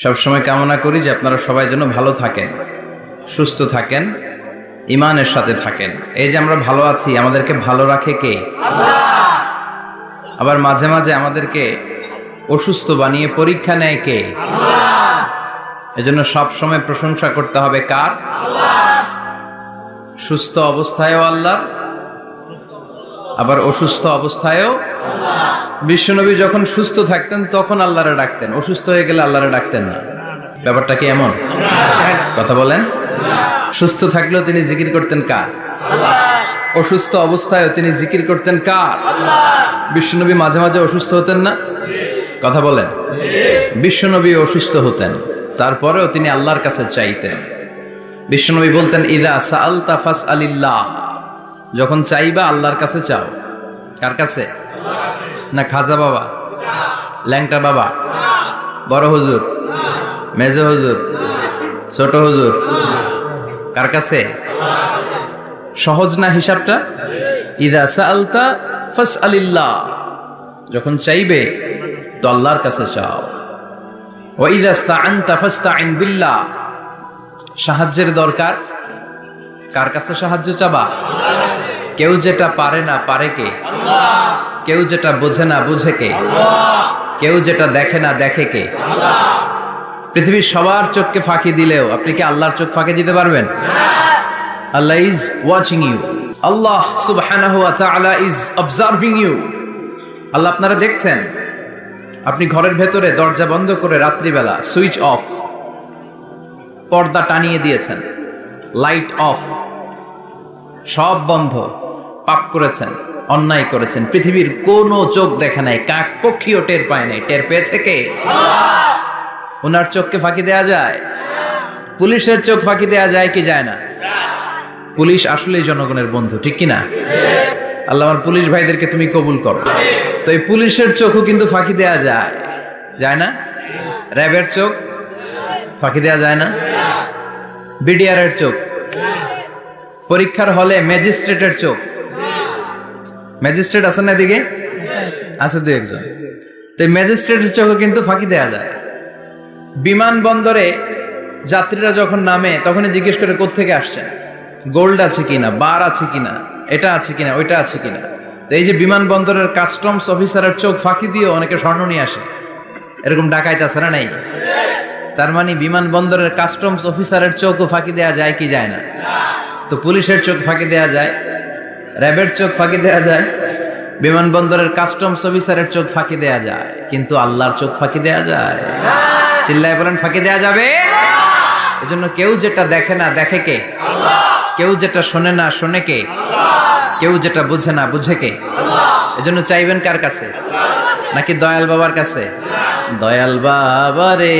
সবসময় কামনা করি যে আপনারা সবাই যেন ভালো থাকেন, সুস্থ থাকেন, ইমানের সাথে থাকেন। এই যে আমরা ভালো আছি, আমাদেরকে ভালো রাখে কে? আবার মাঝে মাঝে আমাদেরকে অসুস্থ বানিয়ে পরীক্ষা নেয় কে? এজন্য সব সময় প্রশংসা করতে হবে কার? সুস্থ অবস্থায়ও আল্লাহ, আবার অসুস্থ অবস্থায়ও। বিশ্বনবী যখন সুস্থ থাকতেন তখন আল্লাহরে ডাকতেন, অসুস্থ হয়ে গেলে আল্লাহরে ডাকতেন না। ব্যাপারটা কি এমন? কথা বলেন। সুস্থ থাকলেও তিনি জিকির করতেন কার? অসুস্থ অবস্থায়ও তিনি জিকির করতেন কার? বিশ্বনবী মাঝে মাঝে অসুস্থ হতেন না? কথা বলেন। বিশ্বনবী অসুস্থ হতেন, তারপরেও তিনি আল্লাহর কাছে চাইতেন। বিশ্বনবী বলতেন, ইযা সাআলতা ফাসআলিল্লাহ, যখন চাইবা আল্লাহর কাছে চাও। কার কাছে? না খাজা বাবা, ল্যাংটা বাবা, বড় হুজুর, মেজ হুজুর, ছোট হুজুর? কার কাছে? সহজ না হিসাবটা? ইযা সাআলতা ফাসআলিল্লাহ, যখন চাইবে তো আল্লাহর কাছে চাও। ওয়া ইযা ইসতাআনতা ফাসতাইন বিল্লাহ, সাহায্যের দরকার কার কাছে সাহায্য চাবা? কেউ যেটা পারে না পারে কে? কেউ যেটা বোঝে না বুঝে কে? কেউ যেটা দেখে না দেখে কে? পৃথিবীর সবার চোখকে ফাঁকি দিলেও আপনি কি আল্লাহর চোখ ফাঁকি দিতে পারবেন? আল্লাহ ইজ ওয়াচিং ইউ, আল্লাহ সুবহানাহু ওয়া তাআলা ইজ অবজার্ভিং ইউ। আল্লাহ আপনারা দেখছেন। আপনি ঘরের ভেতরে দরজা বন্ধ করে রাত্রিবেলা সুইচ অফ, পর্দা টানিয়ে দিয়েছেন, লাইট অফ, সব বন্ধ, পাপ করেছেন, অন্যায় করেছেন, পৃথিবীর কোনো চোখ দেখে নাই, কাক পক্ষীও টের পায় নাই। টের পেয়েছে কে? ওনার চোখকে ফাঁকি দেয়া যায়? পুলিশের চোখ ফাঁকি দেয়া যায় কি যায় না? পুলিশ আসলেই জনগণের বন্ধু, ঠিক কি না? আল্লাহ আমার পুলিশ ভাইদেরকে তুমি কবুল করো। তো এই পুলিশের চোখও কিন্তু ফাঁকি দেয়া যায়, যায় না? র্যাবের চোখ ফাঁকি দেয়া যায় না? বিডিআরের চোখ, পরীক্ষার হলে ম্যাজিস্ট্রেটের চোখ, ম্যাজিস্ট্রেট আছেন না এদিকে? আছে দু একজন। তো ম্যাজিস্ট্রেটের চোখও কিন্তু ফাঁকি দেয়া যায়। বিমানবন্দরে যাত্রীরা যখন নামে তখনই জিজ্ঞেস করে কোত্থেকে আসছেন, গোল্ড আছে কিনা, বার আছে কিনা, এটা আছে কিনা, ওইটা আছে কিনা। তো এই যে বিমানবন্দরের কাস্টমস অফিসারের চোখ ফাঁকি দিয়ে অনেকে স্বর্ণ নিয়ে আসে, এরকম ডাকাইত আছে না নাই? তার মানে বিমানবন্দরের কাস্টমস অফিসারের চোখও ফাঁকি দেয়া যায় কি যায় না? তো পুলিশের চোখ ফাঁকি দেয়া যায়, র্যাবের চোখ ফাঁকি দেয়া যায়, বিমানবন্দরের কাস্টমস অফিসারের চোখ ফাঁকি দেয়া যায়, কিন্তু আল্লাহর চোখ ফাঁকি দেয়া যায়? চিল্লায় বলেন ফাঁকি দেয়া যাবে? এজন্য কেউ যেটা দেখে না দেখে কে? কেউ যেটা শোনে না শোনে কে? কেউ যেটা বুঝে না বুঝে কে? এজন্য চাইবেন কার কাছে? নাকি দয়াল বাবার কাছে? দয়াল বাবা রে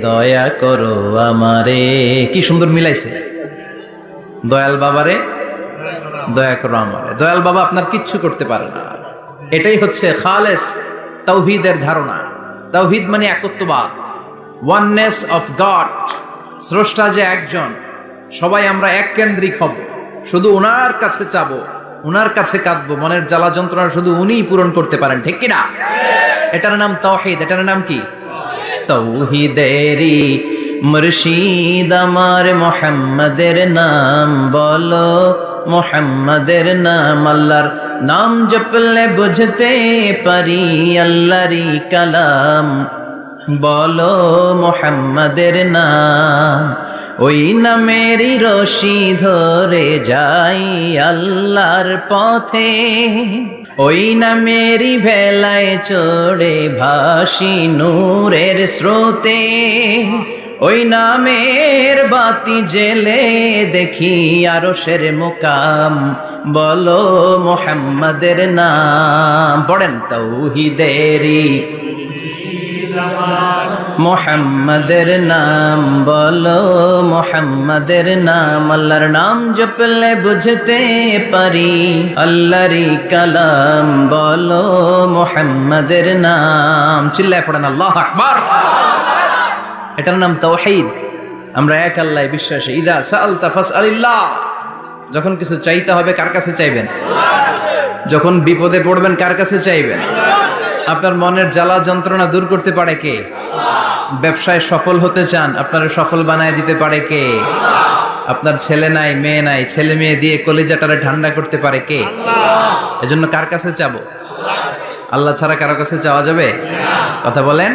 দয়া করো আমারে। কি সুন্দর মিলাইছে, দয়াল বাবারে দয়া করো আমারে। দয়াল বাবা আপনার কিচ্ছু করতে পারে না। এটাই হচ্ছে খালেস তাওহীদের ধারণা। তাওহীদ মানে একত্ববাদ, ওয়াননেস অফ গড। স্রষ্টা যে একজন, সবাই আমরা এক কেন্দ্রিক হব, শুধু ওনার কাছে চাবো, ওনার কাছে কাঁদবো, মনের জ্বালা যন্ত্রণা শুধু উনিই পূরণ করতে পারেন, ঠিক কিনা? এটার নাম তাওহীদ। এটার নাম কি? তাওহীদেরই মুর্শিদ আমার মুহাম্মাদের নাম বলো, মুহাম্মাদের নাম। আল্লাহর নাম জপলে বুঝতে পারি আল্লাহরই কালাম, বলো মুহাম্মাদের নাম। ওই নামেরই রশি ধরে যাই আল্লাহর পথে, ওই নামেরই ভেলায় চড়ে ভাসি নূরের স্রোতে। ওই নামের বাতি জেলে দেখি আরশের মুকাম, বলো মুহাম্মাদের নাম। পড়েন তাওহীদেরই মুহাম্মাদের নাম বলো, মুহাম্মাদের নাম। আল্লাহর নাম জপলে বুঝতে পারি আল্লাহরই কালাম, বলো মুহাম্মাদের নাম। চিল্লায় পড়েন আল্লাহু আকবার। এটার নাম তাওহীদ। আমরা এক আল্লাহয় বিশ্বাসী। ইযা সাআলতা ফাসআলিল্লাহ, যখন কিছু চাইতে হবে কার কাছে চাইবেন? যখন বিপদে পড়বেন কার কাছে চাইবেন? আপনার মনের জ্বালা যন্ত্রণা দূর করতে পারে কে? ব্যবসায় সফল হতে চান, আপনারা সফল বানায় দিতে পারে কে? আপনার ছেলে নাই, মেয়ে নাই, ছেলে মেয়ে দিয়ে কলিজাটারে ঠান্ডা করতে পারে কে? এজন্য কার কাছে চাবো? আল্লাহ ছাড়া কারো কাছে চাওয়া যাবে? কথা বলেন।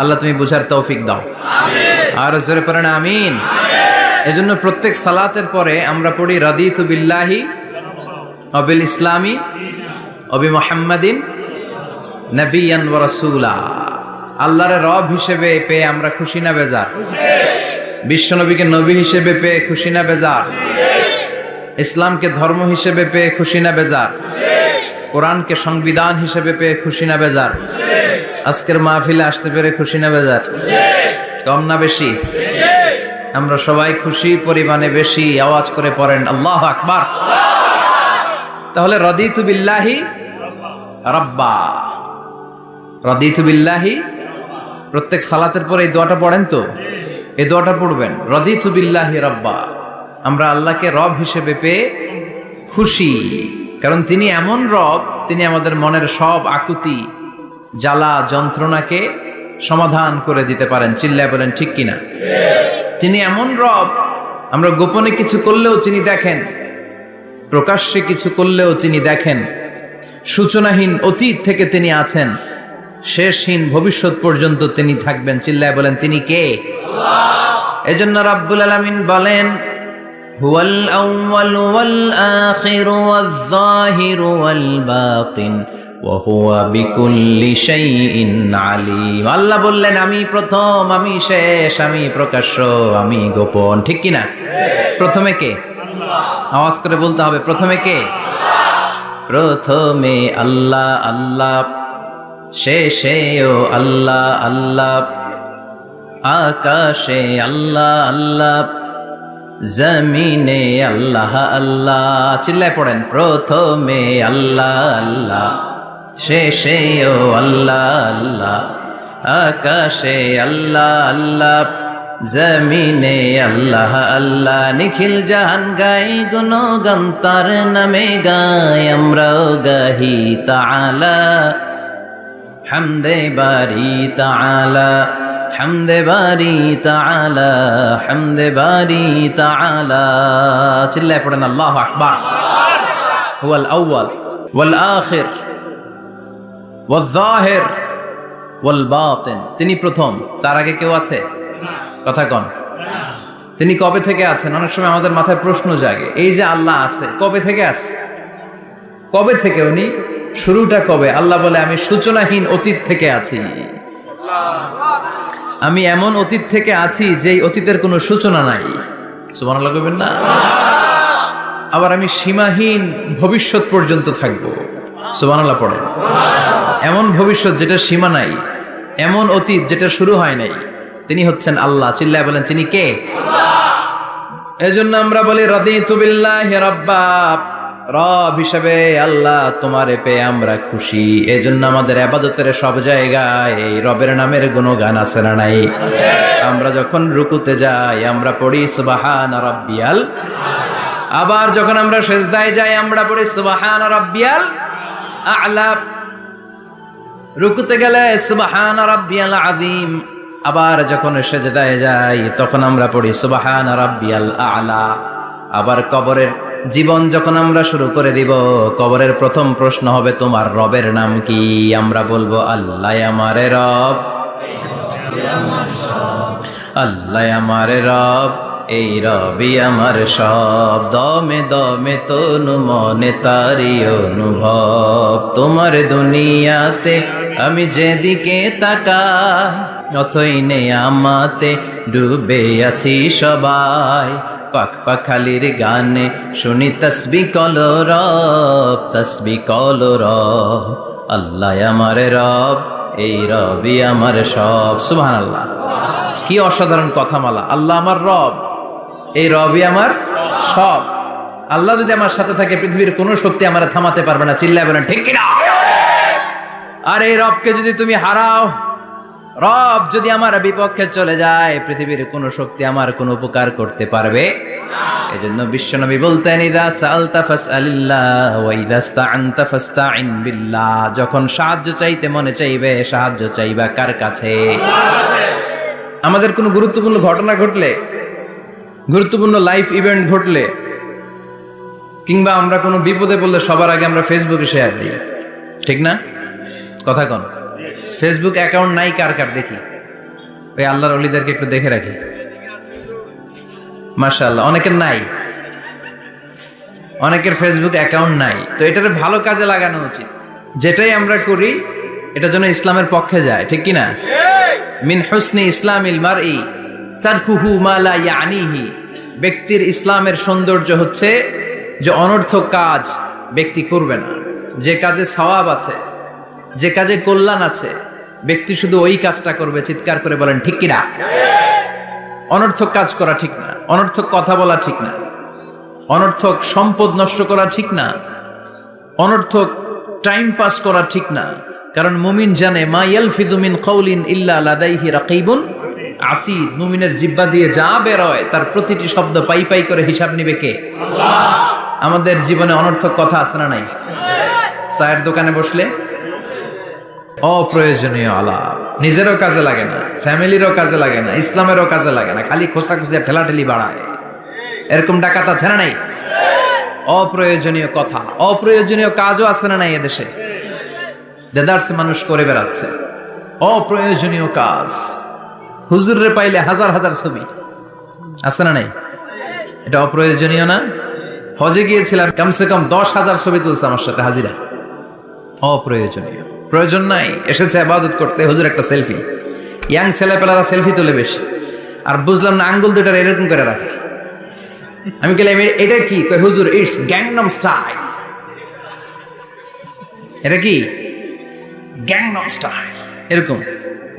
আল্লাহ তুমি বুঝার তৌফিক দাও, আর জোরে পড়েন আমিন। এজন্য প্রত্যেক সালাতের পরে আমরা পড়ি রাদিতু বিল্লাহি ওয়া বিল ইসলামি ওয়া বি মুহাম্মাদিন নাবিয়ান ওয়া রাসূলা। আল্লাহর রব হিসেবে পেয়ে আমরা খুশি না বেজার? বিশ্বনবীকে নবী হিসেবে পেয়ে খুশি না বেজার? ইসলামকে ধর্ম হিসেবে পেয়ে খুশি না বেজার? কোরআনকে সংবিধান হিসেবে পেয়ে খুশি না বেজার? আজকের মাহফিলে আসতে পেরে খুশি না বেজার? কম না বেশি? আমরা সবাই খুশি পরিমাণে বেশি। আওয়াজ করে পড়েন আল্লাহু আকবার। তাহলে রাদিতু বিল্লাহি রাব্বা, রাদিতু বিল্লাহি। প্রত্যেক সালাতের পরে এই দোয়াটা পড়েন তো, এই দোয়াটা পড়বেন, রাদিতু বিল্লাহি রাব্বা। আমরা আল্লাহকে রব হিসেবে পেয়ে খুশি, কারণ তিনি এমন রব, তিনি আমাদের মনের সব আকুতি জ্বালা যন্ত্রণাকে সমাধান করে দিতে পারেন। চিল্লায় বলেন ঠিক কিনা? তিনি এমন রব, আমরা গোপনে কিছু করলেও তিনি দেখেন, প্রকাশ্যে কিছু করলেও তিনি দেখেন। সূচনাহীন অতীত থেকে তিনি আছেন, শেষহীন ভবিষ্যৎ পর্যন্ত তিনি থাকবেন। চিল্লায় বলেন তিনি কে? এজন্য রাব্বুল আলামিন বলেন হুয়াল আউয়ালু ওয়াল আখিরু ওয়াজ যাহিরু ওয়াল বাতিন ওয়া হুয়া বিকুল্লি শাইইন আলিম। আল্লাহ বললেন আমি প্রথম, আমি শেষ, আমি প্রকাশ্য, আমি গোপন। ঠিক কি না? প্রথমে কে? আওয়াজ করে বলতে হবে, প্রথমে কে? প্রথমে আল্লাহ আল্লাহ, শেষেও আল্লাহ আল্লাহ, আকাশে আল্লাহ আল্লাহ, জমিনে আল্লাহ আল্লাহ। চিল্লায় পড়েন প্রথমে আল্লাহ আল্লাহ, শেষেও আল্লাহ আল্লাহ, আকাশে আল্লাহ আল্লাহ, জমিনে আল্লাহ আল্লাহ। নিখিল জাহান গাই গুণগান তার নামে গাই, আমরাও গাহি তাআলা হামদে বারি তাআলা, হামদে বারি তাআলা, হামদে বারি তাআলা। চিল্লায় পড়েন আল্লাহু আকবার। হুয়াল আউয়াল ওয়াল আখির ওয়াজ যাহির ওয়াল বাতিন। তিনি প্রথম, তার আগে কেউ আছে? কথা কন। তিনি কবে থেকে আছেন? অনেক সময় আমাদের মাথায় প্রশ্ন জাগে, এই যে আল্লাহ আছে, কবে থেকে আছে? কবে থেকে? উনি শুরুটা কবে? আল্লাহ বলে আমি সূচনাহীন অতীত থেকে আছি। আমি এমন অতীত থেকে আছি যেই অতীতের কোনো সূচনা নাই। সুবহানাল্লাহ কইবেন না? আবার আমি সীমাহীন ভবিষ্যৎ পর্যন্ত থাকবো। সুবহানাল্লাহ পড়েন। এমন ভবিষ্যৎ যেটা সীমা নাই, এমন অতীত যেটা শুরু হয় নাই, তিনি হচ্ছেন আল্লাহ। চিল্লায় বলেন তিনি কে? এজন্য আমরা বলি রাদিতু বিল্লাহি রাব্বা, রব হিসেবে আল্লাহ তোমারে পেয়ে আমরা খুশি। এজন্য আমাদের ইবাদতের সব জায়গায় এই রবের নামের গুণগান আছে না নাই? আমরা যখন রুকুতে যাই আমরা পড়ি সুবহান রাব্বিয়াল, আবার যখন আমরা সিজদায় যাই আমরা পড়ি সুবহান রাব্বিয়াল আ'লা। রুকুতে গেলে সুবহান রাব্বিয়াল আযীম, আবার যখন সিজদায় যাই তখন আমরা পড়ি সুবহান রাব্বিয়াল আ'লা। আবার কবরের জীবন যখন আমরা শুরু করে দিব, কবরের প্রথম প্রশ্ন হবে তোমার রবের নাম কি? আমরা বলবো আল্লাহ আমারে রব, আল্লাহ আমারে রব, এই রবি আমার সব। দমে দমে তনু মনে তারি অনুভব, তোমার দুনিয়াতে আমি যেদিকে তাকাই অথই নেয়ামতে ডুবে আছি সবাই। পাক পাখালির গানে শুনি তসবিহ কলো রব, তসবিহ কলো রব, আল্লাহ আমার রব, এই রবি আমার সব। সুবহানাল্লাহ, কি অসাধারণ কথামালা। আল্লাহ আমার রব, এই রবি আমার সব। আল্লাহ যদি আমার সাথে থাকে পৃথিবীর কোনো শক্তি আমার থামাতে পারবে না। চিল্লায় বলেন ঠিক কিনা? আর এই রবকে যদি তুমি হারাও, রব যদি আমার বিপক্ষে চলে যায়, পৃথিবীর কোন শক্তি আমার কোন উপকার করতে পারবে? এজন্য বিশ্বনবী বলতেন ইযা সাআলতা ফাসআলিল্লাহ ওয়া ইযা ইসতাআনতা ফাসতাইন বিল্লাহ। যখন সাহায্য চাইতে মনে চাইবে, সাহায্য চাইবা কার কাছে? আমাদের কোনো গুরুত্বপূর্ণ ঘটনা ঘটলে, গুরুত্বপূর্ণ লাইফ ইভেন্ট ঘটলে, কিংবা আমরা কোনো বিপদে পড়লে সবার আগে আমরা ফেসবুকে শেয়ার দিই, ঠিক না? কথা কন। ফেসবুক অ্যাকাউন্ট নাই কার কার দেখি, ওই আল্লাহর ওলিদেরকে একটু দেখে রাখি। মাশাআল্লাহ, অনেকের নাই, অনেকের ফেসবুক অ্যাকাউন্ট নাই। তো এটার ভালো কাজে লাগানো উচিত। যেটাই আমরা করি এটা যেন ইসলামের পক্ষে যায়, ঠিক কি না? মিন হুসনি ইসলামিল মারই তারকুহু মা লা ইয়ানিহি। ব্যক্তির ইসলামের সৌন্দর্য হচ্ছে যে অনর্থক কাজ ব্যক্তি করবে না। যে কাজে সওয়াব আছে, যে কাজে কল্যাণ আছে, ব্যক্তি শুধু ওই কাজটা করবে। চিৎকার করে বলেন ঠিক কি না? অনর্থক কাজ করা ঠিক না, অনর্থক কথা বলা ঠিক না, অনর্থক সম্পদ নষ্ট করা ঠিক না, অনর্থক টাইম পাস করা ঠিক না। কারণ মুমিন জানে মা ইয়ালফিযু মিন কাউলিন ইল্লা লাদাইহি রাকিবুন আতীদ। মুমিনের জিহ্বা দিয়ে যা বের হয় তার প্রতিটি শব্দ পাই পাই করে হিসাব নিবে কে? আল্লাহ। আমাদের জীবনে অনর্থক কথা আছে না নাই? চায়ের দোকানে বসলে অপ্রয়োজনীয় আলাপ, নিজেরও কাজে লাগে না, ফ্যামিলিরও কাজে লাগে না, ইসলামেরও কাজে লাগে না, খালি খোঁচাখুচি ঠেলাঠেলি বাড়ায়। এরকম ডাকাত আছে না নাই? অপ্রয়োজনীয় কথা, অপ্রয়োজনীয় কাজও আছে না নাই? এদেশে দেদারসে মানুষ করে বেড়াচ্ছে অপ্রয়োজনীয় কাজ। হুজুররে পাইলে হাজার হাজার ছবি আছে না নাই? এটা অপ্রয়োজনীয় না? হজে গিয়েছিলাম, কমসে কম 10,000 ছবি তুলছে আমার সাথে হাজিরা। অপ্রয়োজনীয়, প্রয়োজন নাই। এসেছে ইবাদত করতে, হুজুর একটা সেলফি। ইয়াং ছেলেপেলারা সেলফি তোলে বেশি। আর বুঝলাম না, আঙ্গুল দুটার এরকম করে রাখে। আমি গেলাম এটা কি? কয় হুজুর ইটস গ্যাংনাম স্টাইল। এটা কি? Gangnam style. এরকম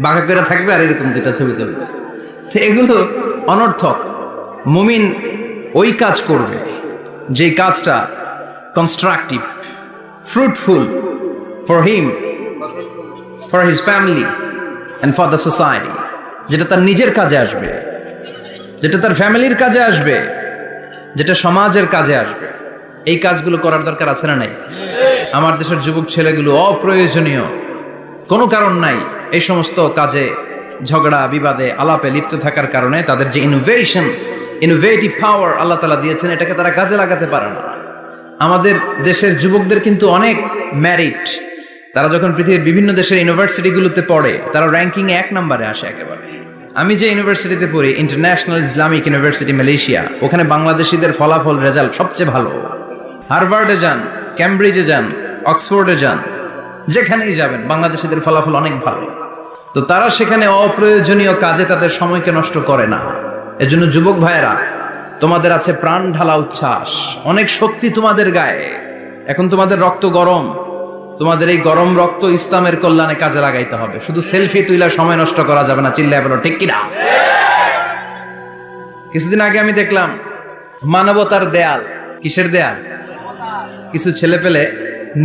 বাঁকা করে থাকবে আর এরকম দুটা ছবি তুলবে। তো এগুলো অনর্থক। মুমিন ওই কাজ করবে যে কাজটা constructive, fruitful for him, for his family and for the society. যেটা তার নিজের কাজে আসবে, যেটা তার ফ্যামিলির কাজে আসবে, যেটা সমাজের কাজে আসবে। এই কাজগুলো করার দরকার আছে না নাই? আমার দেশের যুবক ছেলেগুলো অপ্রয়োজনীয় কোনো কারণ নাই এই সমস্ত কাজে ঝগড়া বিবাদে আলাপে লিপ্ত থাকার কারণে তাদের যে ইনোভেটিভ পাওয়ার আল্লাহ তাআলা দিয়েছেন, এটাকে তারা কাজে লাগাতে পারে না। আমাদের দেশের যুবকদের কিন্তু অনেক ম্যারিট। তারা যখন পৃথিবীর বিভিন্ন দেশের ইউনিভার্সিটিগুলোতে পড়ে, তারা র্যাঙ্কিং 1 নম্বরে আসে একেবারে। আমি যে ইউনিভার্সিটিতে পড়ি, ইন্টারন্যাশনাল ইসলামিক ইউনিভার্সিটি মালয়েশিয়া, ওখানে বাংলাদেশিদের ফলাফল রেজাল্ট সবচেয়ে ভালো। হার্ভার্ডে যান, ক্যামব্রিজে যান, অক্সফোর্ডে যান, যেখানেই যাবেন বাংলাদেশিদের ফলাফল অনেক ভালো। তো তারা সেখানে অপ্রয়োজনীয় কাজে তাদের সময়কে নষ্ট করে না। এজন্য যুবক ভাইয়েরা, তোমাদের আছে প্রাণ ঢালা উচ্ছ্বাস, অনেক শক্তি তোমাদের গায়ে। এখন তোমাদের রক্ত গরম, তোমাদের এই গরম রক্ত ইসলামের কল্যাণে কাজে লাগাইতে হবে। শুধু সেলফি তুইলা সময় নষ্ট করা যাবে না। চিল্লায় বলো ঠিক কিনা? কিছুদিন আগে আমি দেখলাম মানবতার দেয়াল। কিসের দেয়াল? কিছু ছেলে পেলে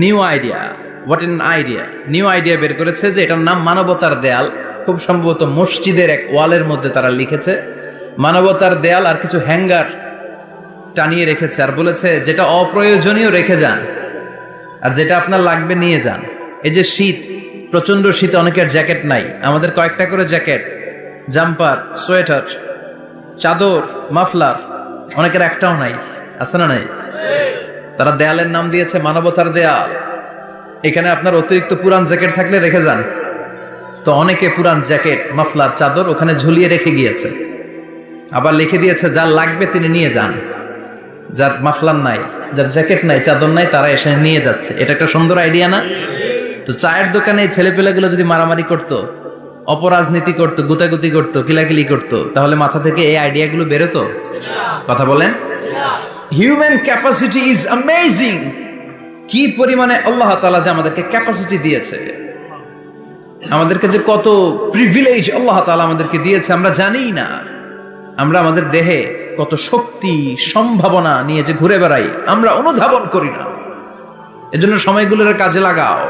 new idea, what an idea, new idea বের করেছে যে এটার নাম মানবতার দেয়াল। খুব সম্ভবত মসজিদের এক ওয়ালের মধ্যে তারা লিখেছে মানবতার দেয়াল, আর কিছু হ্যাঙ্গার টানিয়ে রেখেছে, আর বলেছে যেটা অপ্রয়োজনীয় রেখে যান, আর যেটা আপনার লাগবে নিয়ে যান। এই যে শীত, প্রচন্ড শীতে অনেকের জ্যাকেট নাই, আমাদের কয়েকটা করে জ্যাকেট, জাম্পার, সোয়েটার, চাদর, মাফলার, অনেকের একটাও নাই। আছে না নাই? তারা দেয়ালের নাম দিয়েছে মানবতার দেয়াল। এখানে আপনার অতিরিক্ত পুরান জ্যাকেট থাকলে রেখে যান। তো অনেকে পুরান জ্যাকেট, মাফলার, চাদর ওখানে ঝুলিয়ে রেখে গিয়েছে। আবার লিখে দিয়েছে যার লাগবে তিনি নিয়ে যান। যার মাফলার নাই, যার জ্যাকেট নাই, চাদর নাই, তারা এসে নিয়ে যাচ্ছে। এটা একটা সুন্দর আইডিয়া না? তো চায়ের দোকানে ছেলেপেলেগুলো যদি মারামারি করতো, অপরাজনীতি করতো, গুতাগুতি করতো, কিলাকিলি করতো, তাহলে মাথা থেকে এই আইডিয়াগুলো বেরোতো? কথা বলেন। Human capacity is amazing. কি পরিমাণে আল্লাহ তাআলা যে আমাদেরকে ক্যাপাসিটি দিয়েছে, আমাদেরকে যে কত প্রিভিলেজ আল্লাহ তাআলা আমাদেরকে দিয়েছে আমরা জানিই না। আমরা আমাদের দেহে কত শক্তি, সম্ভাবনা নিয়ে যে ঘুরে বেড়াই, আমরা অনুধাবন করি না। এজন্য সময়গুলোর কাজে লাগাও।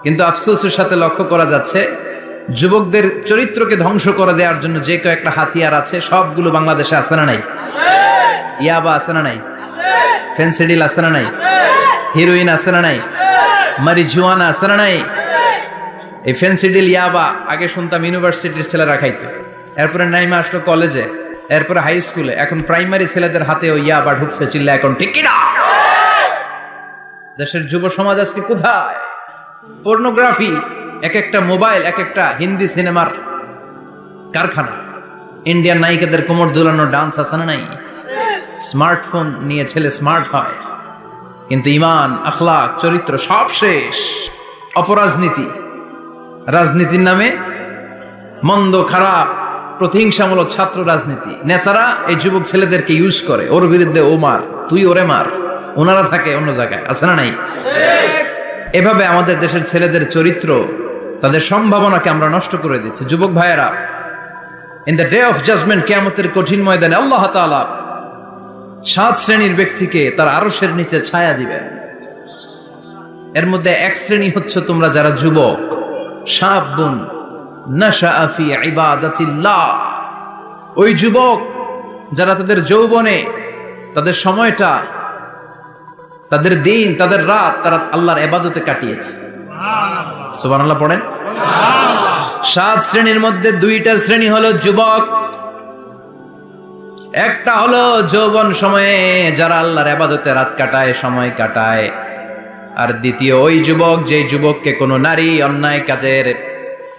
কিন্তু আফসোসের সাথে লক্ষ্য করা যাচ্ছে যুবকদের চরিত্রকে ধ্বংস করে দেওয়ার জন্য যে কয়েকটা হাতিয়ার আছে, সবগুলো বাংলাদেশে আছে না নাই? ইয়াবা আছে না নাই? ফেন্সিডিল আছে না নাই? হিরোইন আছে না নাই? মারিজুয়ানা আছে না নাই? এই ফেন্সিডিল, ইয়াবা আগে শুনতাম ইউনিভার্সিটির ছেলেরা খাইতো। এরপরে নাইমা আসলো কলেজে, এরপরে হাই স্কুলে, এখন প্রাইমারি ছেলেদের হাতে ওই ইয়াবা ঢুকছে, চিল্লা এখন ঠিক কিনা? দেশের যুব সমাজ আজকে কোথায়? পর্নোগ্রাফি, এক একটা মোবাইল এক একটা হিন্দি সিনেমার কারখানা। ইন্ডিয়ান নায়িকাদের কোমর দুলানো ডান্স আছে না নাই? স্মার্টফোন নিয়ে ছেলে স্মার্ট হয়, কিন্তু ইমান, আখলাক, চরিত্র সব শেষ। অপরাজনীতি, রাজনীতির নামে মন্দ খারাপ প্রতিহিংসামূলক ছাত্র রাজনীতি, নেতারা এই যুবক ছেলেদেরকে ইউজ করে, ওর বিরুদ্ধে ও মার, তুই ওরে মার, ওনারা থাকে অন্য জায়গায়, আছে না নাই? এভাবে আমাদের দেশের ছেলেদের চরিত্র, তাদের সম্ভাবনাকে আমরা নষ্ট করে দিচ্ছি। যুবক ভাইয়েরা, in the day of judgment, কিয়ামতের কঠিন ময়দানে আল্লাহ তাআলা 7 শ্রেণীর ব্যক্তিকে তার আরশের নিচে ছায়া দিবেন। এর মধ্যে এক শ্রেণী হচ্ছে তোমরা যারা যুবক, শাবুন নাশাআ ফি ইবাদাতিল্লাহ, ওই যুবক যারা তাদের যৌবনে, তাদের সময়টা, তাদের দিন, তাদের রাত তারা আল্লাহর ইবাদতে কাটিয়েছে। সুবহানাল্লাহ পড়েন। 7 শ্রেণীর মধ্যে 2টা শ্রেণী হলো যুবক। একটা হলো যৌবন সময়ে যারা আল্লাহর ইবাদতে রাত কাটায়, সময় কাটায়। আর দ্বিতীয় ওই যুবক, যে যুবককে কোনো নারী অন্যায় কাজের,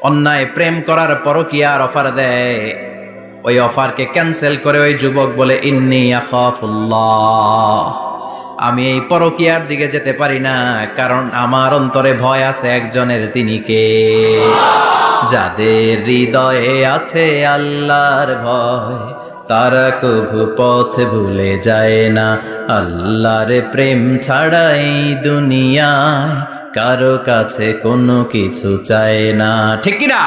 অন্যায় প্রেম করার পরকীয়ার অফার দেয়, ওই অফারকে ক্যান্সেল করে ওই যুবক বলে ইন্নী আখাফুল্লাহ, আমি এই পরকীয়ার দিকে যেতে পারি না, কারণ আমার অন্তরে ভয় আছে একজনের, তিনি কে? যাদের হৃদয়ে আছে আল্লাহর ভয়, তারা কভু পথ ভুলে যায় না। আল্লাহর প্রেম ছাড়া এই দুনিয়ায় কারো কাছে কোনো কিছু চায় না, ঠিক কি না?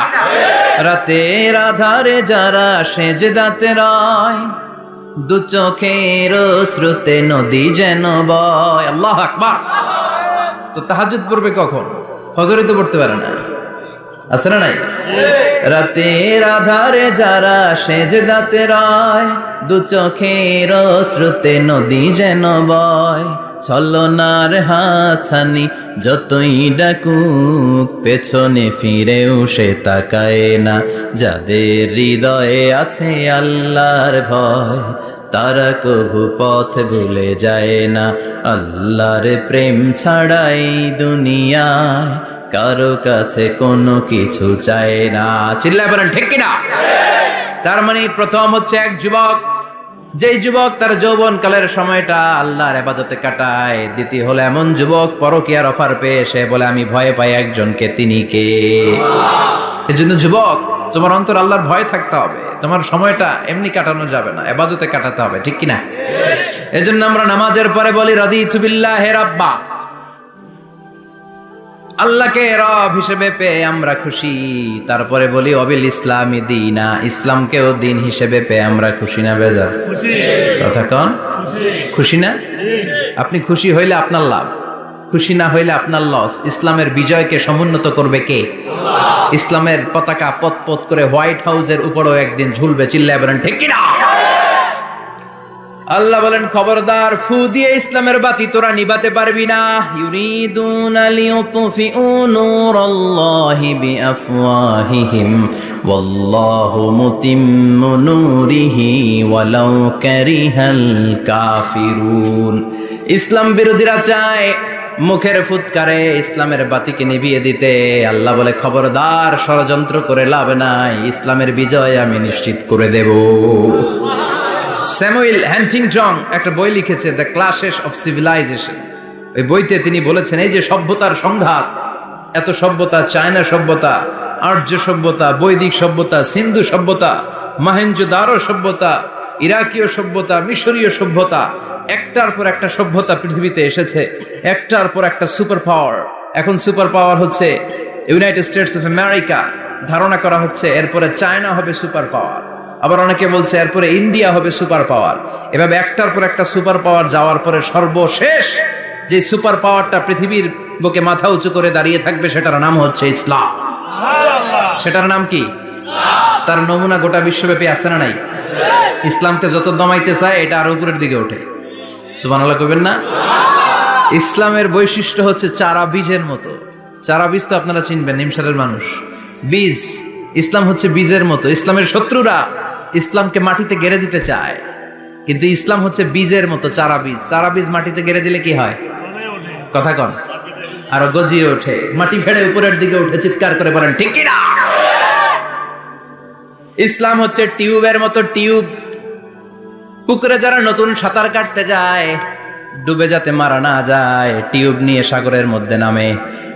রাতের আধারে যারা সেজদাতে রয়, দু চোখের শ্রুতে নদী যেন বয়। আল্লাহু আকবার। তো তাহাজ্জুদ পড়বে কখন? ফজরে তো পড়তে পারে না, আছে না নাই? রাতের আধারে যারা সেজদাতে রয়, দু চোখের শ্রুতে নদী যেন বয়। ছলনার হাতছানি যতই ডাকুক, পেছনে ফিরেও সে তাকায় না। যাদের হৃদয়ে আছে আল্লাহর ভয়, তারা কভু পথ ভুলে যায় না। আল্লাহর প্রেম ছাড়াই দুনিয়ায় কারো কাছে কোনো কিছু চায় না। চিল্লায় বলেন ঠিক কিনা? তার মানে প্রথম হচ্ছে এক যুবক, যেই যুবক তার যৌবন কালের সময়টা আল্লাহর ইবাদতে কাটায়। দ্বিতীয় হলো এমন যুবক পরকীয়ার অফার পেয়ে সে বলে আমি ভয় পাই একজনকে, তিনি কে? এজন্য যুবক, তোমার অন্তর আল্লাহর ভয় থাকতে হবে। তোমার সময়টা এমনি কাটানো যাবে না, ইবাদতে কাটাতে হবে, ঠিক কিনা? এজন্য আমরা নামাজের পরে বলি রাদিতু বিল্লাহি রাব্বা, আল্লাহকে রব হিসেবে পেয়ে আমরা খুশি। তারপরে বলি অবিল ইসলামি দীনা, ইসলামকেও দিন হিসেবে পেয়ে আমরা খুশি না বেজার? কথা কন, খুশি না? আপনি খুশি হইলে আপনার লাভ, খুশি না হইলে আপনার লস। ইসলামের বিজয়কে সমুন্নত করবে কে? ইসলামের পতাকা পত পত করে হোয়াইট হাউসের উপরেও একদিন ঝুলবে। চিল্লায় বলেন ঠিক কিনা? আল্লাহ বলেন খবরদার, ফু দিয়ে ইসলামের বাতি তোরা নিভাতে পারবি না। ইউরিদুনা লিয়ুতফিউ নূরাল্লাহি বিআফওয়াহিহিম ওয়াল্লাহু মুতিম্মু নূরিহি ওয়ালাউ কারিহাল কাফিরুন। ইসলাম বিরোধীরা চায় মুখের ফুৎকারে ইসলামের বাতিকে নিভিয়ে দিতে। আল্লাহ বলে খবরদার, ষড়যন্ত্র করে লাভ নাই, ইসলামের বিজয় আমি নিশ্চিত করে দেব। স্যামুয়েল হ্যান্টিংটন একটা বই লিখেছে, দ্য ক্লাশেস অফ সিভিলাইজেশন। ওই বইতে তিনি বলেছেন এই যে সভ্যতার সংঘাত, এত সভ্যতা, চায়না সভ্যতা, আর্য সভ্যতা, বৈদিক সভ্যতা, সিন্ধু সভ্যতা, মহেঞ্জোদারো সভ্যতা, ইরাকীয় সভ্যতা, মিশরীয় সভ্যতা, একটার পর একটা সভ্যতা পৃথিবীতে এসেছে, একটার পর একটা সুপার পাওয়ার। এখন সুপার পাওয়ার হচ্ছে ইউনাইটেড স্টেটস অফ আমেরিকা, ধারণা করা হচ্ছে এরপরে চায়না হবে সুপার পাওয়ার, আবার অনেকে বলছে এরপরে ইন্ডিয়া হবে সুপার পাওয়ার। এভাবে একটার পর একটা সুপার পাওয়ার যাওয়ার পরে সর্বশেষ যে সুপার পাওয়ারটা পৃথিবীর বুকে মাথা উঁচু করে দাঁড়িয়ে থাকবে সেটার নাম হচ্ছে ইসলাম। সেটার নাম কি? তার নমুনা গোটা বিশ্বব্যাপী আছে না নাই? ইসলামকে যত দমাইতে চায় এটা আরো উপরের দিকে ওঠে। সুবহানাল্লাহ কইবেন না? ইসলামের বৈশিষ্ট্য হচ্ছে চারা বীজের মতো। চারা বীজ তো আপনারা চিনবেন, নিমসারের মানুষ। বীজ ইসলাম হচ্ছে বীজের মতো। ইসলামের শত্রুরা ইসলামকে মাটিতে গেড়ে দিতে চায়, কিন্তু ইসলাম হচ্ছে বীজের মতো, চারা বীজ। চারা বীজ মাটিতে গেড়ে দিলে কি হয়? কথা কন। আরো গজিয়ে ওঠে, মাটি ফেড়ে উপরের দিকে উঠে চিৎকার করে বলেন ঠিক কি না? ইসলাম হচ্ছে টিউবের মতো। টিউব, পুকুরে যারা নতুন সাঁতার কাটতে যায়, ডুবে যাতে মারা না যায়, টিউব নিয়ে সাগরের মধ্যে নামে।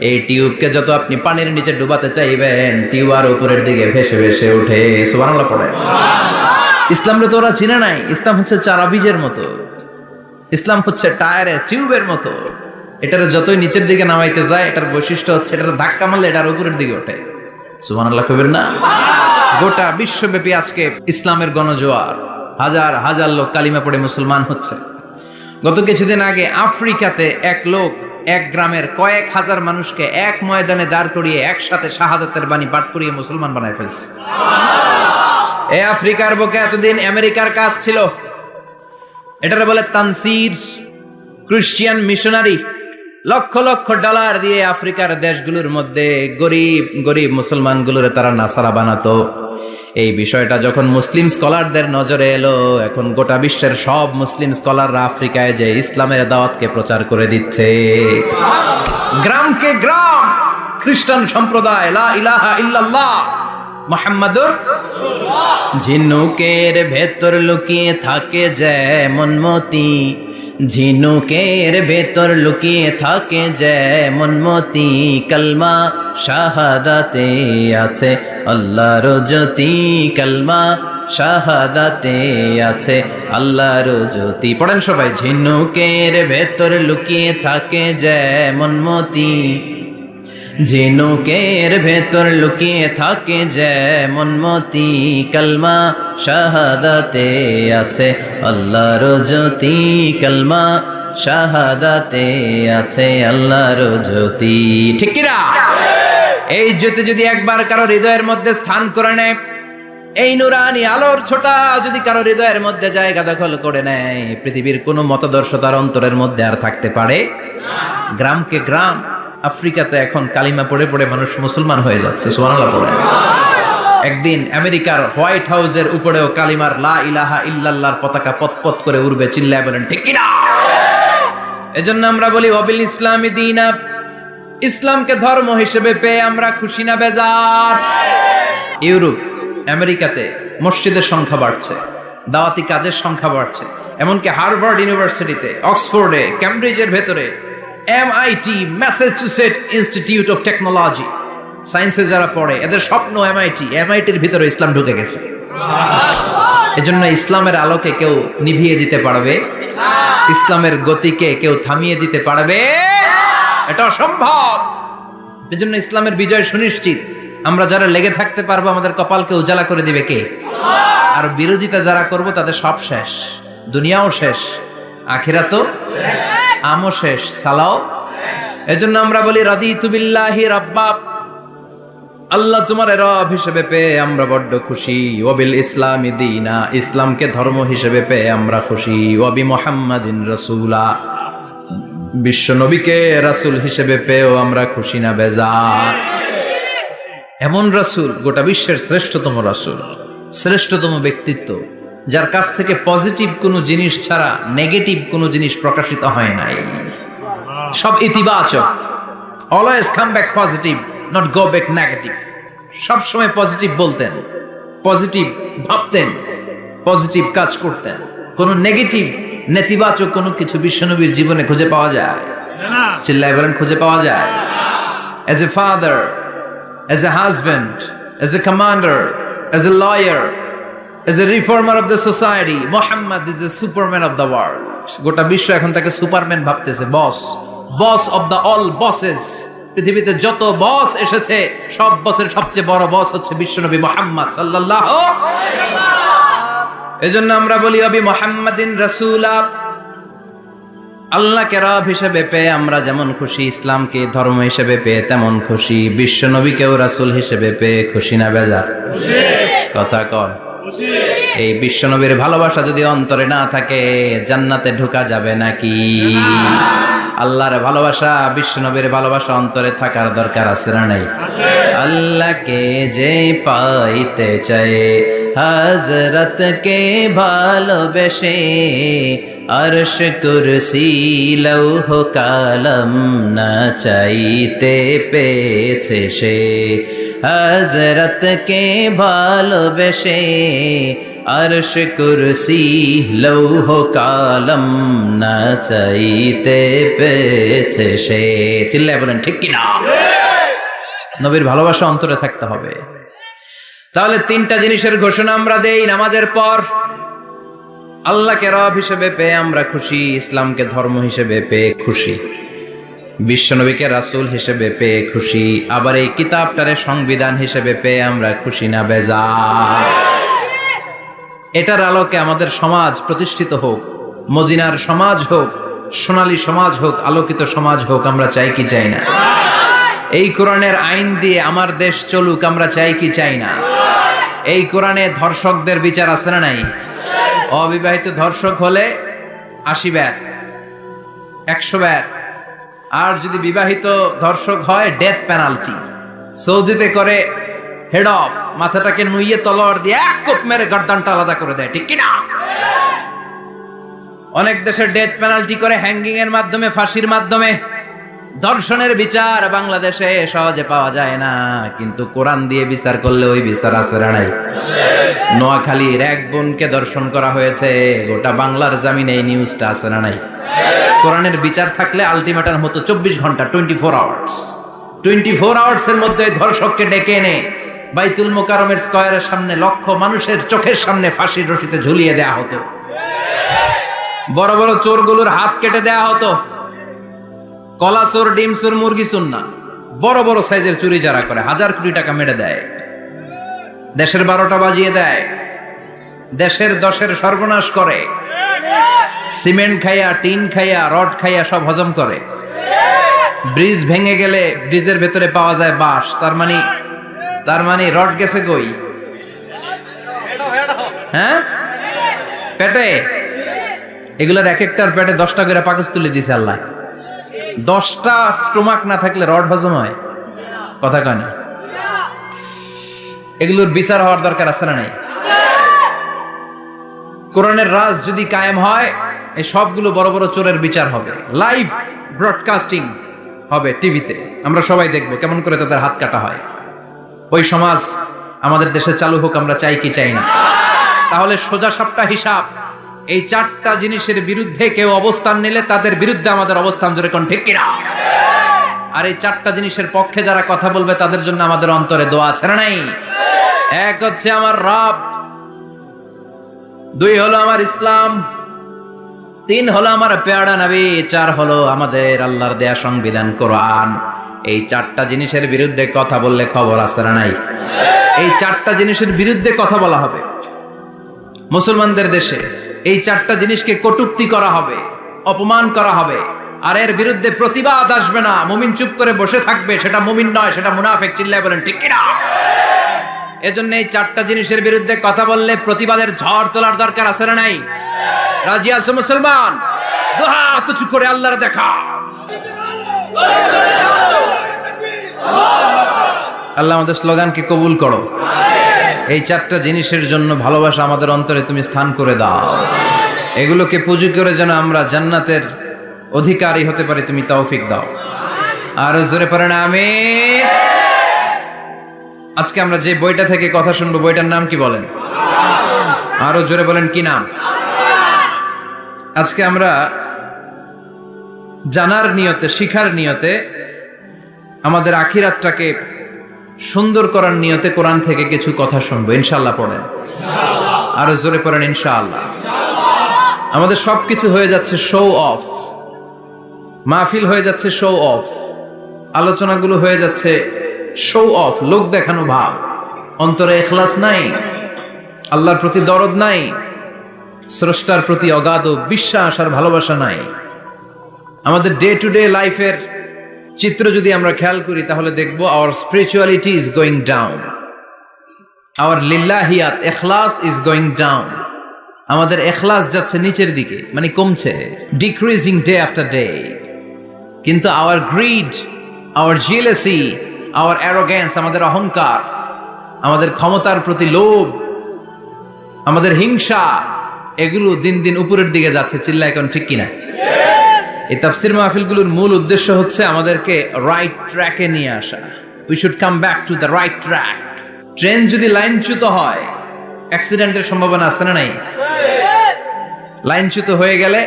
এই টিউবকে যত আপনি পানির নিচে ডুবাতে চাইবেন, টিউব আর উপরের দিকে ভেসে ভেসে উঠে। সুবহানাল্লাহ পড়ে। ইসলামরে তো ওরা চিনে নাই। ইসলাম হচ্ছে চারা বীজের মতো। ইসলাম হচ্ছে টায়ারের টিউবের মতো। এটার যতই নিচের দিকে নামাইতে যায়, এটার বৈশিষ্ট্য হচ্ছে এটার ধাক্কা মারলে এটার উপরের দিকে ওঠে। সুবহানাল্লাহ কইবেন না? গোটা বিশ্বব্যাপী আজকে ইসলামের গণজোয়ার, হাজার হাজার লোক কালিমা পড়ে মুসলমান হচ্ছে। গত কিছুদিন আগে আফ্রিকাতে এক লোক এক গ্রামের কয়েক হাজার মানুষকে এক ময়দানে দাঁড় করিয়ে একসাথে শাহাদাতের বাণী পাঠ করিয়ে মুসলমান বানায় ফেলছে। এই আফ্রিকার বুকে এতদিন আমেরিকার কাজ ছিল। এটারে বলে Tansir, Christian missionary. Lakh lakh dollar দিয়ে আফ্রিকার দেশগুলোর মধ্যে গরিব গরিব মুসলমানগুলোরে তারা নাসারা বানাতো। এই বিষয়টা যখন মুসলিম স্কলারদের নজরে এলো, এখন গোটা বিশ্বের সব মুসলিম স্কলাররা আফ্রিকায় যে ইসলামের দাওয়াতকে প্রচার করে দিচ্ছে। গ্রামকে গ্রাম খ্রিস্টান সম্প্রদায় লা ইলাহা ইল্লাল্লাহ মুহাম্মাদুর রাসূলুল্লাহ। ঝিনুকের ভেতর লুকিয়ে থাকে যেমন মতি, ঝিনুকের ভেতর লুকিয়ে থাকে যেমন মতি, কালমা শাহাদাতে আছে আল্লাহর জ্যোতি, কালমা শাহাদাতে আছে আল্লাহর জ্যোতি। পড়েন সবাই। ঝিনুকের ভেতর লুকিয়ে থাকে যেমন মতি, ঝিনুকের ভেতর লুকিয়ে থাকে যেমন মতি, কালমা শাহাদাতে আছে আল্লাহর জ্যোতি, কালমা শাহাদাতে আছে আল্লাহর জ্যোতি। ঠিক কি না? এই জ্যোতি যদি একবার কারো হৃদয়ের মধ্যে স্থান করে নেয়, এই নুরানি আলোর ছোটা যদি কারো হৃদয়ের মধ্যে জায়গা দখল করে নেয়, পৃথিবীর কোনো মতাদর্শ তার অন্তরের মধ্যে আর থাকতে পারে না। গ্রামকে গ্রাম আফ্রিকাতে এখন কালিমা পড়ে পড়ে মানুষ মুসলমান হয়ে যাচ্ছে। সুবহানাল্লাহ পড়ে। একদিন আমেরিকার হোয়াইট হাউসের উপরেও কালিমার লা ইলাহা ইল্লাল্লাহর পতাকা পতপত করে উড়বে। চিল্লায় বলেন ঠিক কি না? এজন্য আমরা বলি ওয়াবিল ইসলামি দীনা, ইসলামকে ধর্ম হিসেবে পেয়ে আমরা খুশি না বেজার? ইউরোপ, আমেরিকাতে মসজিদের সংখ্যা বাড়ছে, দাওয়াতি কাজের সংখ্যা বাড়ছে। এমনকি হার্ভার্ড ইউনিভার্সিটিতে, অক্সফোর্ডে, ক্যামব্রিজের ভেতরে, MIT, Massachusetts institute of technology, সায়েন্সে যারা পড়ে এদের স্বপ্ন MITর ভিতরে ইসলাম ঢুকে গেছে। এজন্য ইসলামের আলোকে কেউ নিভিয়ে দিতে পারবে? ইসলামের গতিকে কেউ থামিয়ে দিতে পারবে? এটা অসম্ভব। এজন্য ইসলামের বিজয় সুনিশ্চিত। আমরা যারা লেগে থাকতে পারবো, আমাদের কপালকে উজালা করে দিবে কে? আর বিরোধিতা যারা করব তাদের সব শেষ। দুনিয়াও শেষ, আখিরাতও শেষ, আমও শেষ, সালাও। এজন্য আমরা বলি রাদিতু বিল্লাহি রাব্বা, আল্লাহ তোমার রব হিসেবে পেয়ে আমরা বড্ড খুশি। ওয়াবিল ইসলামি দীনা, ইসলামকে ধর্ম হিসেবে পেয়ে আমরা খুশি। ওয়াবি মুহাম্মাদিন রাসূলা, বিশ্ব নবীকে রাসূল হিসেবে পেয়েও আমরা খুশি না বেজার? এমন রাসূল, গোটা বিশ্বের শ্রেষ্ঠতম রাসূল, শ্রেষ্ঠতম ব্যক্তিত্ব, যার কাছ থেকে পজিটিভ কোনো জিনিস ছাড়া নেগেটিভ কোনো জিনিস প্রকাশিত হয় নাই। সব ইতিবাচক। Always come back positive, not go back negative. সব সময় পজিটিভ বলতেন, পজিটিভ ভাবতেন, পজিটিভ কাজ করতেন। কোনো নেগেটিভ, নেতিবাচক কোনো কিছু বিশ্বনবীর জীবনে খুঁজে পাওয়া যায়? চিল্লায় বলেন খুঁজে পাওয়া যায়? As a father, as a husband, as a commander, as a lawyer, as a reformer of the society, Muhammad is the superman of the world. গোটা বিশ্ব এখন তাকে সুপারম্যান ভাবতেছে, boss, boss of the all bosses. পৃথিবীতে যত বস এসেছে সব বসের সবচেয়ে বড় বস হচ্ছে বিশ্বনবী মুহাম্মদ সাল্লাল্লাহু আলাইহি ওয়াসাল্লাম। এজন্য আমরা বলি আবি মুহাম্মাদিন রাসূলা, আল্লাহকে রব হিসেবে পেয়ে আমরা যেমন খুশি, ইসলামকে ধর্ম হিসেবে পেয়ে তেমন খুশি। বিশ্বনবীকেও রাসূল হিসেবে পেয়ে খুশি না বেজার? খুশি। কথা কর। এই বিশ্বনবীর ভালোবাসা যদি অন্তরে না থাকে, জান্নাতে ঢোকা যাবে নাকি? আল্লাহর ভালোবাসা, বিশ্বনবীর ভালোবাসা অন্তরে থাকার দরকার আছে না নাই? আল্লাহকে যে পাইতে চায় হযরত কে ভালোবেসে, আরশ কুরসি লৌহ কালাম না চাইতে পেয়েছে সে। হযরত কে ভালোবেসে, আরশ কুরসি লৌহ কালাম না চাইতে পেয়েছে সে। চিল্লায় বলেন ঠিক কিনা? নবীর ভালোবাসা অন্তরে থাকতে হবে। তাহলে তিনটা জিনিসের ঘোষণা আমরা দেই নামাজের পর। আল্লাহকে রব হিসেবে পেয়ে আমরা খুশি, ইসলামকে ধর্ম হিসেবে পেয়ে খুশি, বিশ্বনবীকে রাসূল হিসেবে পেয়ে খুশি, আবার এই কিতাবটারে সংবিধান হিসেবে পেয়ে আমরা খুশি না বেজার? এটার আলোকে আমাদের সমাজ প্রতিষ্ঠিত হোক, মদিনার সমাজ হোক, সোনালী সমাজ হোক, আলোকিত সমাজ হোক, আমরা চাই কি চাই না? এই কোরআনের আইন দিয়ে আমার দেশ চলুক, আমরা চাই কি চাই না? এই কোরআনে ধর্ষকদের বিচার আছে না নাই? অবিবাহিত ধর্ষক হলে 80 ব্যাট, 100 ব্যাট, আর যদি বিবাহিত ধর্ষক হয় ডেথ পেনাল্টি। সৌদিতে করে হেড অফ, মাথাটাকে নুইয়ে তলোয়ার দিয়ে এক কোপ মেরে গর্দানটা আলাদা করে দেয়, ঠিক কিনা? অনেক দেশে ডেথ পেনাল্টি করে হ্যাঙ্গিং এর মাধ্যমে, ফাঁসির মাধ্যমে। ধর্ষণের বিচার বাংলাদেশে সহজে পাওয়া যায় না, কিন্তু কোরআন দিয়ে বিচার করলে ওই বিচার আছে না নাই? নোয়াখালীর এক বোনকে ধর্ষণ করা হয়েছে, গোটা বাংলার জামিনে এই নিউজটা আছে না নাই? কোরআনের বিচার থাকলে আলটিমেটাম হতো 24 ঘন্টা, 24 আওয়ার্স। 24 আওয়ার্স এর মধ্যে ধর্ষককে ডেকে এনে বাইতুল মোকাররমের স্কয়ারের সামনে লক্ষ মানুষের চোখের সামনে ফাঁসির রশিতে ঝুলিয়ে দেয়া হতো। বড় বড় চোরগুলোর হাত কেটে দেয়া হতো। কলা চোর, ডিম চোর, মুরগি চোর না, বড় বড় সাইজের চুরি যারা করে 1000 কোটি টাকা মেরে দেয়, দেশের 12টা বাজিয়ে দেয়, দেশের 10-এর সর্বনাশ করে, সিমেন্ট খাইয়া, টিন খাইয়া, রড খাইয়া সব হজম করে। ব্রিজ ভেঙে গেলে ব্রিজের ভেতরে পাওয়া যায় বাঁশ, তার মানে রড গেছে কই? হ্যাঁ, পেটে। এগুলোর এক একটার পেটে 10টা করে পাকস তুলে দিছে আল্লাহ। 10টা স্টোমাক না থাকলে রড হজম হয়? কথা কয় না? এগুলোর বিচার হওয়ার দরকার আছে না নাই? কোরআনের রাজ যদি কায়েম হয়, এই সবগুলো বড় বড় চোরের বিচার হবে, লাইভ ব্রডকাস্টিং হবে টিভিতে, আমরা সবাই দেখবো কেমন করে তাদের হাত কাটা হয়। ওই সমাজ আমাদের দেশে চালু হোক, আমরা চাই কি চাই না? তাহলে সোজা সাপটা হিসাব, এই 4টা জিনিসের বিরুদ্ধে কেউ অবস্থান নিলে তাদের বিরুদ্ধে আমাদের অবস্থান, জোরে কোন ঠিক কিনা? আর এই 4টা জিনিসের পক্ষে যারা কথা বলবে তাদের জন্য আমাদের অন্তরে দোয়া আছে না নাই? এক হচ্ছে আমার রব, 2 হলো আমার ইসলাম, 3 হলো আমার পেয়ারা নবী, 4 হলো আমাদের আল্লাহর দেয়া সংবিধান কোরআন। এই 4টা জিনিসের বিরুদ্ধে কথা বললে খবর আছে না নাই? এই 4টা জিনিসের বিরুদ্ধে কথা বলা হবে। মুসলমানদের দেশে এই 4টা জিনিসকে কটূক্তি করা হবে, অপমান করা হবে, আর এর বিরুদ্ধে প্রতিবাদ আসবে না। মুমিন চুপ করে বসে থাকবে, সেটা মুমিন নয়, সেটা মুনাফিক। চিল্লায় বলেন ঠিক কিনা? এজন্য এই 4টা জিনিসের বিরুদ্ধে কথা বললে প্রতিবাদের ঝড় তোলার দরকার আছে না নাই? রাজি আছে মুসলমান? দুই হাত উঁচু করে আল্লাহর দেখা। আল্লাহ আমাদের স্লোগানকে কবুল করো। এই 4টা জিনিসের জন্য ভালোবাসা আমাদের অন্তরে তুমি স্থান করে দাও। এগুলোকে পুঁজি করে যেন আমরা জান্নাতের অধিকারী হতে পারি, তুমি তৌফিক দাও। আর জোরে পড়েন আমিন। আজকে আমরা যে বইটা থেকে কথা শুনবো, বইটার নাম কি বলেন? আরো জোরে বলেন, কি নাম? আজকে আমরা জানার নিয়তে, শিখার নিয়তে, আমাদের আখিরাতটাকে সুন্দর করার নিয়তে কোরআন থেকে কিছু কথা শুনবো, ইনশাআল্লাহ। পড়েন, আরো জোরে পড়েন, ইনশাআল্লাহ। আমাদের সবকিছু হয়ে যাচ্ছে শো অফ, মাহফিল হয়ে যাচ্ছে শো অফ, আলোচনাগুলো হয়ে যাচ্ছে শো অফ, লোক দেখানো ভাব। অন্তরে ইখলাস নাই, আল্লাহর প্রতি দরদ নাই, স্রষ্টার প্রতি অগাধ বিশ্বাস আর ভালোবাসা নাই। আমাদের ডে টু ডে লাইফের চিত্র যদি আমরা খেয়াল করি তাহলে দেখবো our spirituality is going down, our লিল্লাহিয়াত, ইখলাস ইজ গোয়িং ডাউন। আমাদের ইখলাস যাচ্ছে নিচের দিকে, মানে কমছে, ডিক্রিজিং ডে আফটার ডে। কিন্তু our greed, our jealousy, our arrogance, আমাদের অহংকার, আমাদের ক্ষমতার প্রতি লোভ, আমাদের হিংসা, এগুলো দিন দিন উপরের দিকে যাচ্ছে। চিল্লা এখন ঠিক কিনা? এই তাফসির মাহফিলগুলোর মূল উদ্দেশ্য হচ্ছে আমাদেরকে রাইট ট্র্যাকে নিয়ে আসা। We should come back to the right track. Train যদি লাইনচ্যুত হয়, অ্যাক্সিডেন্টের সম্ভাবনা আছে না নাই? লাইনচ্যুত হয়ে গেলে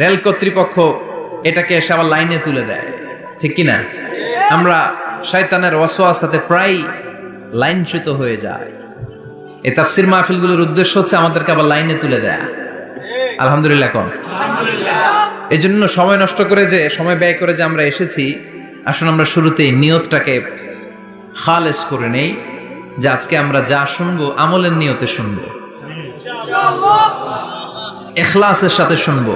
রেল কর্তৃপক্ষ এটাকে এসে আবার লাইনে তুলে দেয়, ঠিক কিনা? আমরা শয়তানের ওয়াসওয়াসাতে প্রায় লাইনচ্যুত হয়ে যায়। এই তাফসির মাহফিলগুলোর উদ্দেশ্য হচ্ছে আমাদেরকে আবার লাইনে তুলে দেয়া। আলহামদুলিল্লাহ কোন? এই জন্য সময় নষ্ট করে যে, সময় ব্যয় করে যে আমরা এসেছি, আসুন আমরা শুরুতেই নিয়তটাকে খালেস করে নেই যে আজকে আমরা যা শুনবো আমলের নিয়তে শুনবো, ইখলাসের সাথে শুনবো,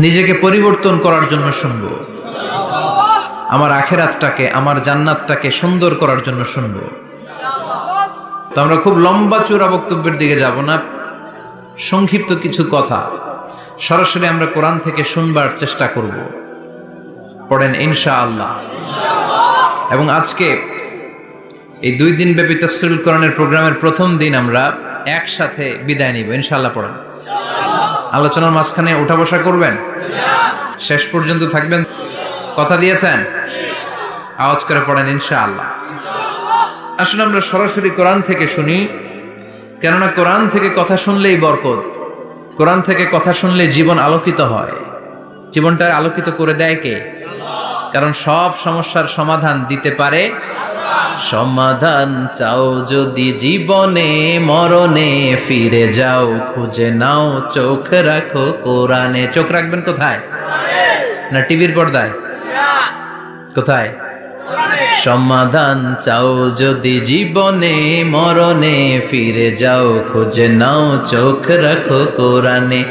নিজেকে পরিবর্তন করার জন্য শুনবো, আমার আখিরাতটাকে, আমার জান্নাতটাকে সুন্দর করার জন্য শুনবো। তো আমরা খুব লম্বা চূড়া বক্তব্যের দিকে যাব না, সংক্ষিপ্ত কিছু কথা সরাসরি আমরা কোরআন থেকে শুনবার চেষ্টা করব। পড়েন ইনশাআল্লাহ। এবং আজকে এই 2 দিন ব্যাপী তাফসীরুল কোরআনের প্রোগ্রামের প্রথম দিন আমরা একসাথে বিদায় নিব ইনশাআল্লাহ। পড়েন। আলোচনার মাঝখানে উঠা বসা করবেন? শেষ পর্যন্ত থাকবেন? কথা দিয়েছেন? আওয়াজ করে পড়েন ইনশাআল্লাহ। আসলে আমরা সরাসরি কোরআন থেকে শুনি, কেননা কোরআন থেকে কথা শুনলেই বরকত। কোরআন থেকে কথা শুনলে জীবন আলোকিত হয়। জীবনটা আলোকিত করে দেয় কে? কারণ সব সমস্যার সমাধান দিতে পারে। সমাধান চাও যদি জীবনে, মরণে ফিরে যাও, খুঁজে নাও, চোখ রাখো কোরআনে। চোখ রাখবেন কোথায়? না টিভির পর্দায়? কোথায়? সমাধান চাও যদি জীবনে, মরণে ফিরে যাও, খুঁজে নাও, চোখ রাখো কোরআনে।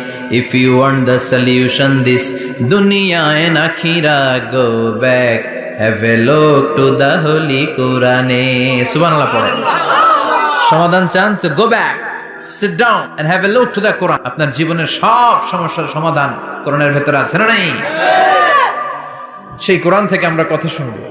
If you want the solution this dunya and akhira, go back, have a look to the holy Quran. Subhanallah পড়েন। সমাধান চান তো go back, sit down and have a look to the Quran. আপনার জীবনের সব সমস্যার সমাধান কোরআনের ভেতরে আছে না নাই? সেই কোরআন থেকে আমরা কথা শুনবো।